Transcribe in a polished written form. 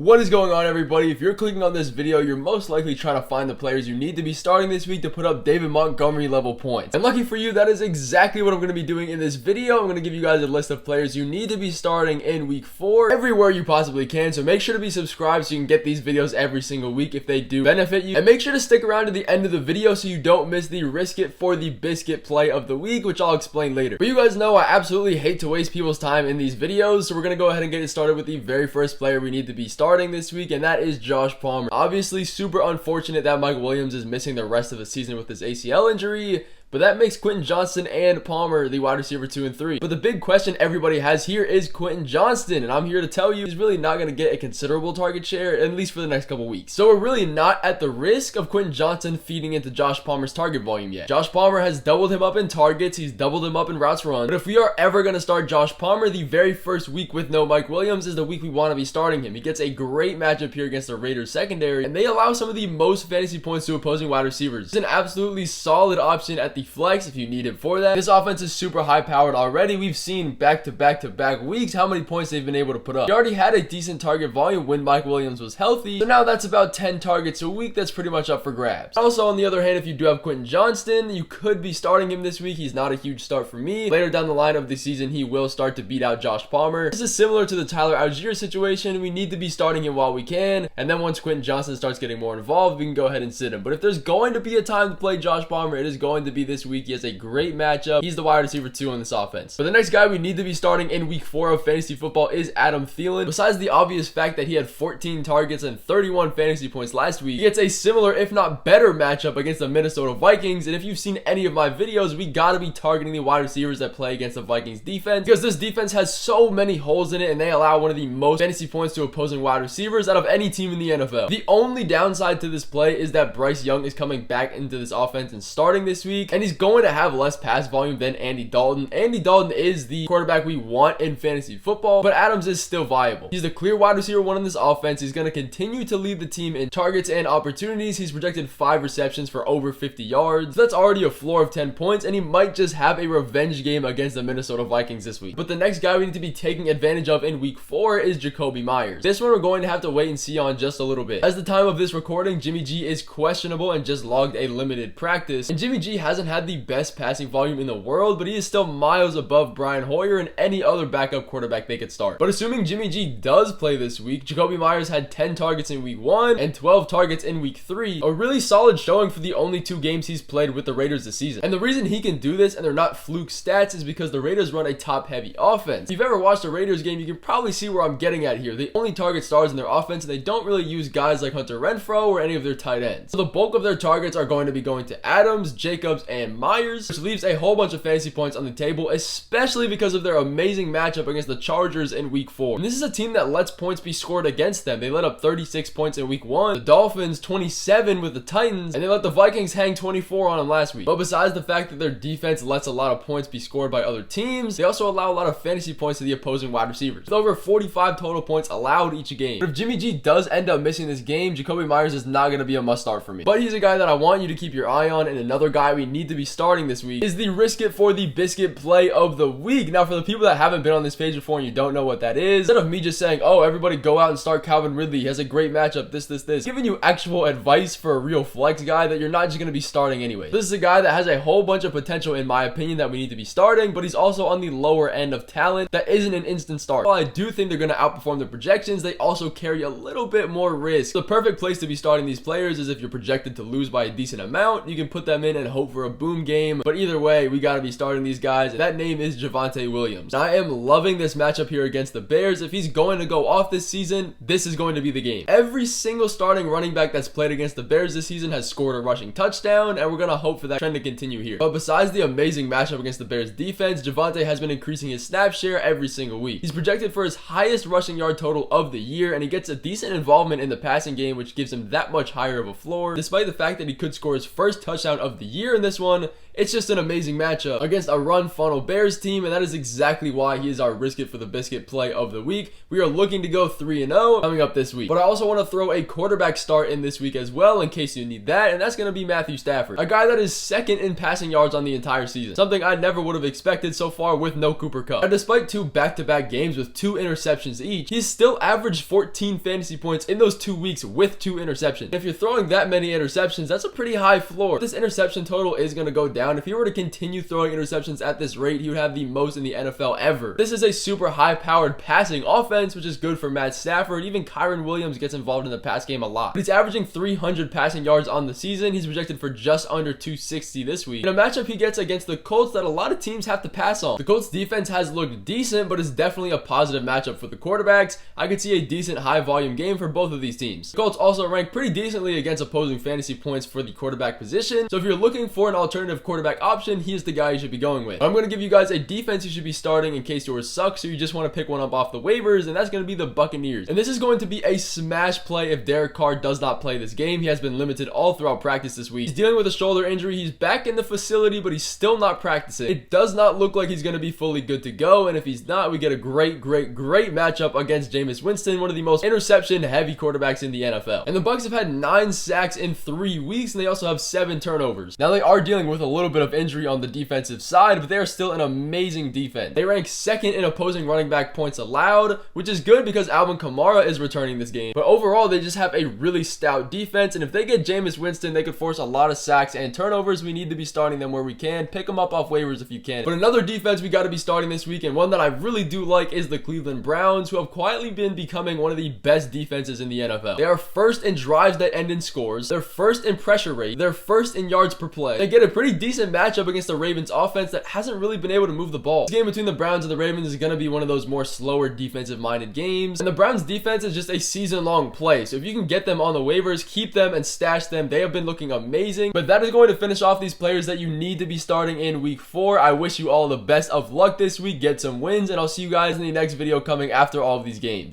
What is going on, everybody? If you're clicking on this video, you're most likely trying to find the players you need to be starting this week to put up David Montgomery level points. And lucky for you, that is exactly what I'm going to be doing in this video. I'm going to give you guys a list of players you need to be starting in week 4 everywhere you possibly can. So make sure to be subscribed so you can get these videos every single week if they do benefit you. And make sure to stick around to the end of the video so you don't miss the risk it for the biscuit play of the week, which I'll explain later. But you guys know I absolutely hate to waste people's time in these videos, so we're going to go ahead and get it started with the very first player we need to be starting this week, and that is Josh Palmer. Obviously, super unfortunate that Mike Williams is missing the rest of the season with his ACL injury, but that makes Quentin Johnston and Palmer the wide receiver 2 and 3. But the big question everybody has here is Quentin Johnston, and I'm here to tell you he's really not going to get a considerable target share, at least for the next couple weeks. So we're really not at the risk of Quentin Johnston feeding into Josh Palmer's target volume yet. Josh Palmer has doubled him up in targets, he's doubled him up in routes run, but if we are ever going to start Josh Palmer, the very first week with no Mike Williams is the week we want to be starting him. He gets a great matchup here against the Raiders secondary, and they allow some of the most fantasy points to opposing wide receivers. It's an absolutely solid option at the flex if you need him for that. This offense is super high powered already. We've seen back to back weeks how many points they've been able to put up. He already had a decent target volume when Mike Williams was healthy, so now that's about 10 targets a week. That's pretty much up for grabs. Also, on the other hand, if you do have Quentin Johnston, you could be starting him this week. He's not a huge start for me. Later down the line of the season, he will start to beat out Josh Palmer. This is similar to the Tyler Algier situation. We need to be starting him while we can, and then once Quentin Johnston starts getting more involved, we can go ahead and sit him. But if there's going to be a time to play Josh Palmer, it is going to be this week. He has a great matchup. He's the wide receiver 2 on this offense. But the next guy we need to be starting in week 4 of fantasy football is Adam Thielen. Besides the obvious fact that he had 14 targets and 31 fantasy points last week, he gets a similar, if not better, matchup against the Minnesota Vikings. And if you've seen any of my videos, we gotta be targeting the wide receivers that play against the Vikings defense, because this defense has so many holes in it, and they allow one of the most fantasy points to opposing wide receivers out of any team in the NFL. The only downside to this play is that Bryce Young is coming back into this offense and starting this week, and he's going to have less pass volume than Andy Dalton. Andy Dalton is the quarterback we want in fantasy football, but Adams is still viable. He's the clear wide receiver 1 in this offense. He's going to continue to lead the team in targets and opportunities. He's projected 5 receptions for over 50 yards. So that's already a floor of 10 points, and he might just have a revenge game against the Minnesota Vikings this week. But the next guy we need to be taking advantage of in week 4 is Jakobi Meyers. This one we're going to have to wait and see on just a little bit. As the time of this recording, Jimmy G is questionable and just logged a limited practice, and Jimmy G hasn't had the best passing volume in the world, but he is still miles above Brian Hoyer and any other backup quarterback they could start. But assuming Jimmy G does play this week, Jakobi Meyers had 10 targets in week 1 and 12 targets in week 3, a really solid showing for the only 2 games he's played with the Raiders this season. And the reason he can do this and they're not fluke stats is because the Raiders run a top heavy offense. If you've ever watched a Raiders game, you can probably see where I'm getting at here. They only target stars in their offense, and they don't really use guys like Hunter Renfrow or any of their tight ends. So the bulk of their targets are going to be going to Adams, Jacobs, and Myers, which leaves a whole bunch of fantasy points on the table, especially because of their amazing matchup against the Chargers in week 4. And this is a team that lets points be scored against them. They let up 36 points in week 1, the Dolphins 27 with the Titans, and they let the Vikings hang 24 on them last week. But besides the fact that their defense lets a lot of points be scored by other teams, they also allow a lot of fantasy points to the opposing wide receivers, with over 45 total points allowed each game. But if Jimmy G does end up missing this game, Jakobi Meyers is not going to be a must start for me. But he's a guy that I want you to keep your eye on, and another guy we need to be starting this week is the risk it for the biscuit play of the week. Now, for the people that haven't been on this page before and you don't know what that is, instead of me just saying, oh, everybody go out and start Calvin Ridley, he has a great matchup, this, giving you actual advice for a real flex guy that you're not just going to be starting anyway. This is a guy that has a whole bunch of potential, in my opinion, that we need to be starting, but he's also on the lower end of talent that isn't an instant start. While I do think they're going to outperform the projections, they also carry a little bit more risk. The perfect place to be starting these players is if you're projected to lose by a decent amount. You can put them in and hope for a boom game, but either way, we got to be starting these guys, and that name is Javante Williams. Now, I am loving this matchup here against the Bears. If he's going to go off this season, this is going to be the game. Every single starting running back that's played against the Bears this season has scored a rushing touchdown, and we're going to hope for that trend to continue here. But besides the amazing matchup against the Bears defense, Javante has been increasing his snap share every single week. He's projected for his highest rushing yard total of the year, and he gets a decent involvement in the passing game, which gives him that much higher of a floor. Despite the fact that he could score his first touchdown of the year in this one, It's just an amazing matchup against a run funnel Bears team, and that is exactly why he is our risk it for the biscuit play of the week. We are looking to go 3-0 coming up this week. But I also want to throw a quarterback start in this week as well in case you need that, and that's going to be Matthew Stafford, a guy that is second in passing yards on the entire season, something I never would have expected so far with no Cooper Kupp. And despite 2 back-to-back games with 2 interceptions each, he's still averaged 14 fantasy points in those 2 weeks with 2 interceptions. And if you're throwing that many interceptions, that's a pretty high floor. This interception total is going to go down. If he were to continue throwing interceptions at this rate, he would have the most in the NFL ever. This is a super high-powered passing offense, which is good for Matt Stafford. Even Kyren Williams gets involved in the pass game a lot. But he's averaging 300 passing yards on the season. He's projected for just under 260 this week. In a matchup he gets against the Colts that a lot of teams have to pass on. The Colts defense has looked decent, but it's definitely a positive matchup for the quarterbacks. I could see a decent high-volume game for both of these teams. The Colts also rank pretty decently against opposing fantasy points for the quarterback position. So if you're looking for an alternative quarterback option, he's the guy you should be going with. I'm going to give you guys a defense you should be starting in case yours sucks, or you just want to pick one up off the waivers, and that's going to be the Buccaneers. And this is going to be a smash play if Derek Carr does not play this game. He has been limited all throughout practice this week. He's dealing with a shoulder injury. He's back in the facility, but he's still not practicing. It does not look like he's going to be fully good to go, and if he's not, we get a great matchup against Jameis Winston, one of the most interception-heavy quarterbacks in the NFL. And the Bucs have had 9 sacks in 3 weeks, and they also have 7 turnovers. Now, they are dealing with a little bit of injury on the defensive side, but they are still an amazing defense. They rank 2nd in opposing running back points allowed, which is good because Alvin Kamara is returning this game. But overall, they just have a really stout defense, and if they get Jameis Winston, they could force a lot of sacks and turnovers. We need to be starting them where we can. Pick them up off waivers if you can. But another defense we got to be starting this week, and one that I really do like, is the Cleveland Browns, who have quietly been becoming one of the best defenses in the NFL. They are 1st in drives that end in scores. They're 1st in pressure rate. They're 1st in yards per play. They get a pretty decent matchup against the Ravens offense that hasn't really been able to move the ball. This game between the Browns and the Ravens is going to be one of those more slower defensive-minded games, and the Browns defense is just a season-long play. So if you can get them on the waivers, keep them and stash them. They have been looking amazing. But that is going to finish off these players that you need to be starting in week 4. I wish you all the best of luck this week. Get some wins, and I'll see you guys in the next video coming after all of these games.